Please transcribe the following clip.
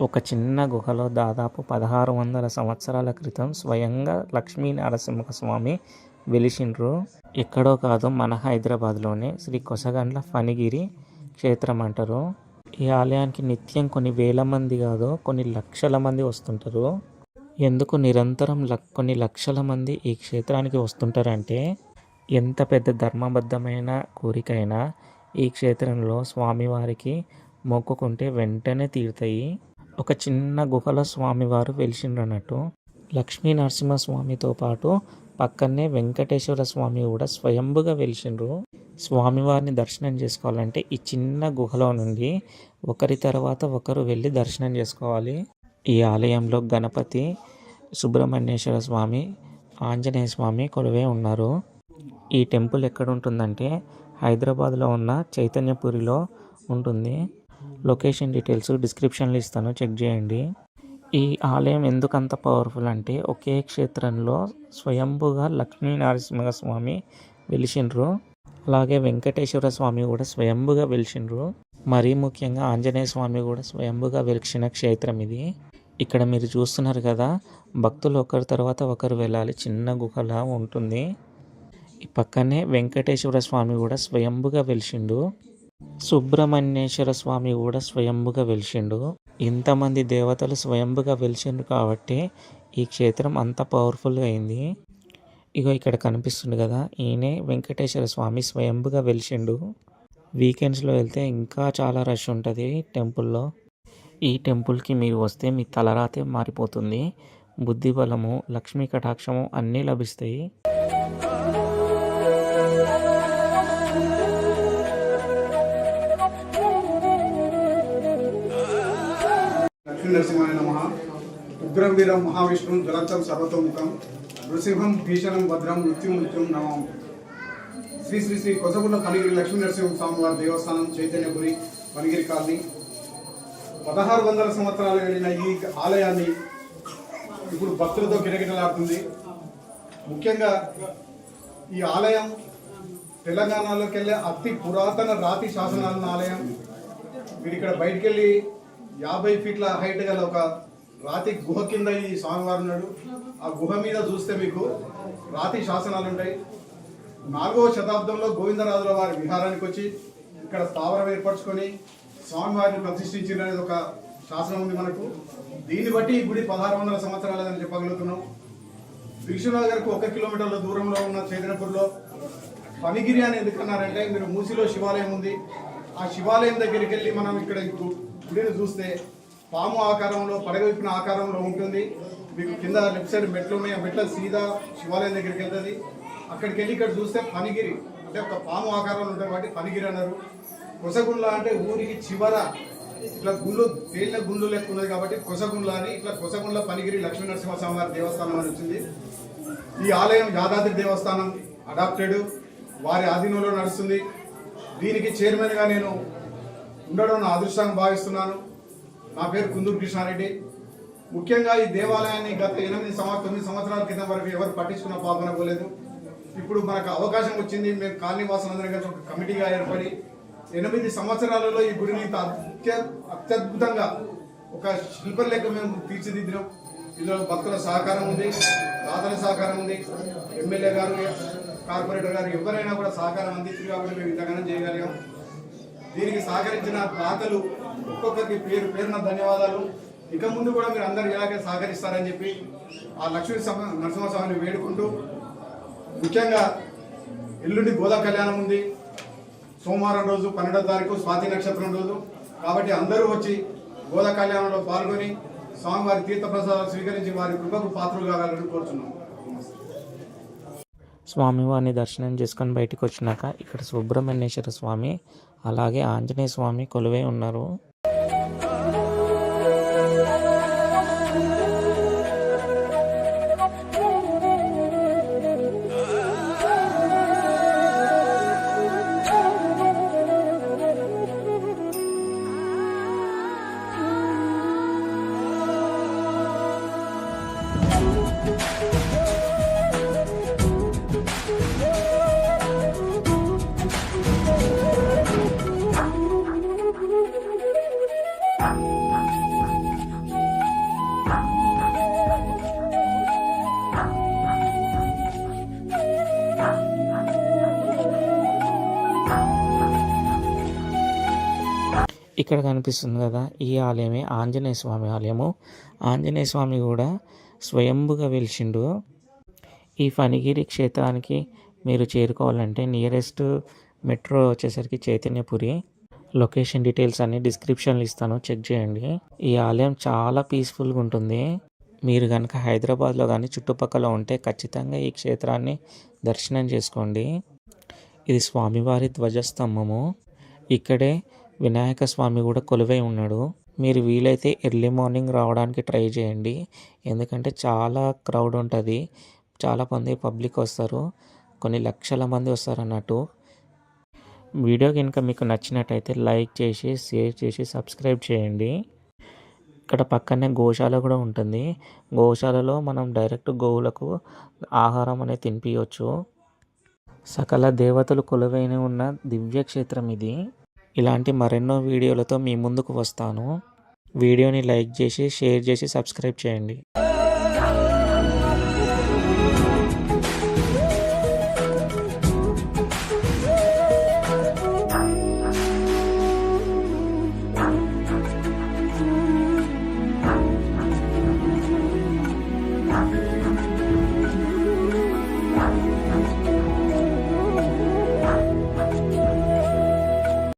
ఒక చిన్న గుహలో దాదాపు 1600 సంవత్సరాల క్రితం స్వయంగా లక్ష్మీ నరసింహస్వామి వెలిసిండ్రు. ఎక్కడో కాదు, మన హైదరాబాద్లోనే శ్రీ కొసగండ్ల ఫణిగిరి క్షేత్రం అంటారు. ఈ ఆలయానికి నిత్యం కొన్ని వేల మంది కాదు, కొన్ని లక్షల మంది వస్తుంటారు. ఎందుకు నిరంతరం కొన్ని లక్షల మంది ఈ క్షేత్రానికి వస్తుంటారంటే, ఎంత పెద్ద ధర్మబద్ధమైన కోరికైనా ఈ క్షేత్రంలో స్వామివారికి మొక్కుకుంటే వెంటనే తీరుతాయి. ఒక చిన్న గుహలో స్వామివారు వెలిసిండ్రన్నట్టు. లక్ష్మీ నరసింహస్వామితో పాటు పక్కనే వెంకటేశ్వర స్వామి కూడా స్వయంభుగా వెలిసిండ్రు. స్వామివారిని దర్శనం చేసుకోవాలంటే ఈ చిన్న గుహలో నుండి ఒకరి తర్వాత ఒకరు వెళ్ళి దర్శనం చేసుకోవాలి. ఈ ఆలయంలో గణపతి, సుబ్రహ్మణ్యేశ్వర స్వామి, ఆంజనేయ స్వామి కొలువై ఉన్నారు. ఈ టెంపుల్ ఎక్కడ ఉంటుందంటే హైదరాబాద్లో ఉన్న చైతన్యపురిలో ఉంటుంది. లొకేషన్ డీటెయిల్స్ డిస్క్రిప్షన్లో ఇస్తాను, చెక్ చేయండి. ఈ ఆలయం ఎందుకంత పవర్ఫుల్ అంటే, ఒకే క్షేత్రంలో స్వయంభుగా లక్ష్మీ నరసింహస్వామి వెలిసిండ్రు. అలాగే వెంకటేశ్వర స్వామి కూడా స్వయంభుగా వెలిసిండ్రు. మరీ ముఖ్యంగా ఆంజనేయ స్వామి కూడా స్వయంభుగా వెలిసిన క్షేత్రం ఇది. ఇక్కడ మీరు చూస్తున్నారు కదా, భక్తులు ఒకరి తర్వాత ఒకరు వెళ్ళాలి. చిన్న గుహలా ఉంటుంది. ఈ పక్కనే వెంకటేశ్వర స్వామి కూడా స్వయంభుగా వెలిసిండు. సుబ్రహ్మణ్యేశ్వర స్వామి కూడా స్వయంభుగా వెలిసిండు. ఇంతమంది దేవతలు స్వయంభుగా వెలిసిండు కాబట్టి ఈ క్షేత్రం అంత పవర్ఫుల్గా అయింది. ఇగో ఇక్కడ కనిపిస్తుంది కదా, ఈయనే వెంకటేశ్వర స్వామి స్వయంభుగా వెలిసిండు. వీకెండ్స్లో వెళ్తే ఇంకా చాలా రష్ ఉంటుంది టెంపుల్లో. ఈ టెంపుల్కి మీరు వస్తే మీ తలరాతే మారిపోతుంది. బుద్ధి బలము, లక్ష్మీ కటాక్షము అన్నీ లభిస్తాయి. నరసింహాయ నమః. ఉగ్రం వీరం మహావిష్ణుం జ్వలంతం సర్వతోముఖం నృసింహం భీషణం భద్రం మృత్యుం నమం. శ్రీ శ్రీ శ్రీ కొసగుండ్ల ఫణిగిరి లక్ష్మీ నరసింహ స్వామివారి దేవస్థానం, చైతన్యపురి, ఫణిగిరి కాలనీ. 1600 సంవత్సరాలు వెళ్ళిన ఈ ఆలయాన్ని ఇప్పుడు భక్తులతో గిరగిరలాడుతుంది. ముఖ్యంగా ఈ ఆలయం తెలంగాణలోకి వెళ్ళే అతి పురాతన రాతి శాసనాల ఆలయం. మీరు ఇక్కడ బయటికి వెళ్ళి 50 ఫీట్ల హైట్ గల ఒక రాతి గుహ కింద ఈ స్వామివారు ఉన్నాడు. ఆ గుహ మీద చూస్తే మీకు రాతి శాసనాలు ఉంటాయి. 4వ శతాబ్దంలో గోవిందరాజుల వారి విహారానికి వచ్చి ఇక్కడ స్థావరం ఏర్పరచుకొని స్వామివారిని ప్రతిష్ఠించినది ఒక శాసనం ఉంది మనకు. దీన్ని బట్టి ఈ గుడి 1600 సంవత్సరాలని చెప్పగలుగుతున్నాం. దిల్సుఖ్నగర్కు 1 కిలోమీటర్ల దూరంలో ఉన్న చైతన్యపూర్లో ఫణిగిరి అని ఎందుకన్నారంటే, మీరు మూసిలో శివాలయం ఉంది. ఆ శివాలయం దగ్గరికి వెళ్ళి మనం ఇక్కడ గుడిని చూస్తే పాము ఆకారంలో, పడగవిప్పిన ఆకారంలో ఉంటుంది. మీకు కింద లెఫ్ట్ సైడ్ మెట్లు ఉన్నాయి. ఆ మెట్ల సీదా శివాలయం దగ్గరికి వెళ్తుంది. అక్కడికి వెళ్ళి ఇక్కడ చూస్తే ఫణిగిరి అంటే ఒక పాము ఆకారంలో ఉంటుంది కాబట్టి ఫణిగిరి అన్నారు. కొసగుండ్ల అంటే ఊరికి చివర ఇట్లా గుళ్ళు, తేలిన గుళ్ళు లెక్క ఉన్నది కాబట్టి కొసగుండ్ల అని, ఇట్లా కొసగుండ్ల ఫణిగిరి లక్ష్మీ నరసింహస్వామి వారి దేవస్థానం అని వచ్చింది. ఈ ఆలయం యాదాద్రి దేవస్థానం అడాప్టెడ్, వారి ఆధీనంలో నడుస్తుంది. దీనికి చైర్మన్గా నేను ఉండడం నా అదృష్టంగా భావిస్తున్నాను. నా పేరు కుందూరు కృష్ణారెడ్డి. ముఖ్యంగా ఈ దేవాలయాన్ని గత 9 సంవత్సరాల క్రితం వరకు ఎవరు పట్టించుకున్న పాల్గొన పోలేదు. ఇప్పుడు మనకు అవకాశం వచ్చింది. మేము కాలనీవాసులందరం కలిసి ఒక కమిటీగా ఏర్పడి 8 సంవత్సరాలలో ఈ గుడిని అత్యద్భుతంగా ఒక శిల్పం లెక్క మేము తీర్చిదిద్దినాం. ఇందులో భక్తుల సహకారం ఉంది, దాతల సహకారం ఉంది, ఎమ్మెల్యే గారు, కార్పొరేటర్ గారు ఎవరైనా కూడా సహకారం అందించారు కాబట్టి మేము ఇంతగానో చేయగలిగాం. దీనికి సహకరించిన దాతలు ఒక్కొక్కరికి పేరున ధన్యవాదాలు. ఇక ముందు కూడా మీరు అందరూ ఇలాగే సహకరిస్తారని చెప్పి ఆ లక్ష్మీ నరసింహస్వామిని వేడుకుంటూ, ముఖ్యంగా ఎల్లుండి గోదా కళ్యాణం ఉంది. సోమవారం రోజు 12వ తారీఖు స్వాతి నక్షత్రం రోజు కాబట్టి అందరూ వచ్చి గోదా కళ్యాణంలో పాల్గొని స్వామివారి తీర్థప్రసాదాలు స్వీకరించి వారి కృపకు పాత్రలు కావాలని కోరుతున్నాం. స్వామివారిని దర్శనం చేసుకొని బయటకు వచ్చినాక ఇక్కడ సుబ్రహ్మణ్యేశ్వర స్వామి అలాగే ఆంజనేయ స్వామి కొలువై ఉన్నారు. ఇక్కడ కనిపిస్తుంది కదా, ఈ ఆలయమే ఆంజనేయ స్వామి ఆలయము. ఆంజనేయ స్వామి కూడా స్వయంభుగా వెలిసిండు. ఈ ఫణిగిరి క్షేత్రానికి మీరు చేరుకోవాలంటే నియరెస్ట్ మెట్రో వచ్చేసరికి చైతన్యపురి. లొకేషన్ డీటెయిల్స్ అన్ని డిస్క్రిప్షన్లో ఇస్తాను, చెక్ చేయండి. ఈ ఆలయం చాలా పీస్ఫుల్గా ఉంటుంది. మీరు కనుక హైదరాబాద్లో కానీ చుట్టుపక్కల ఉంటే ఖచ్చితంగా ఈ క్షేత్రాన్ని దర్శనం చేసుకోండి. ఇది స్వామివారి ధ్వజస్తంభము. ఇక్కడే వినాయక స్వామి కూడా కొలువై ఉన్నాడు. మీరు వీలైతే ఎర్లీ మార్నింగ్ రావడానికి ట్రై చేయండి, ఎందుకంటే చాలా క్రౌడ్ ఉంటుంది, చాలా మంది పబ్లిక్ వస్తారు, కొన్ని లక్షల మంది వస్తారు అన్నట్టు. వీడియో కనుక మీకు నచ్చినట్టయితే లైక్ చేసి, షేర్ చేసి, సబ్స్క్రైబ్ చేయండి. ఇక్కడ పక్కనే గోశాల కూడా ఉంటుంది. గోశాలలో మనం డైరెక్ట్ గోవులకు ఆహారం అనేది తినిపించవచ్చు. సకల దేవతలు కొలువైన ఉన్న దివ్యక్షేత్రం ఇది. ఇలాంటి మరెన్నో వీడియోలతో మీ ముందుకు వస్తాను. వీడియోని లైక్ చేసి, షేర్ చేసి, సబ్స్క్రైబ్ చేయండి.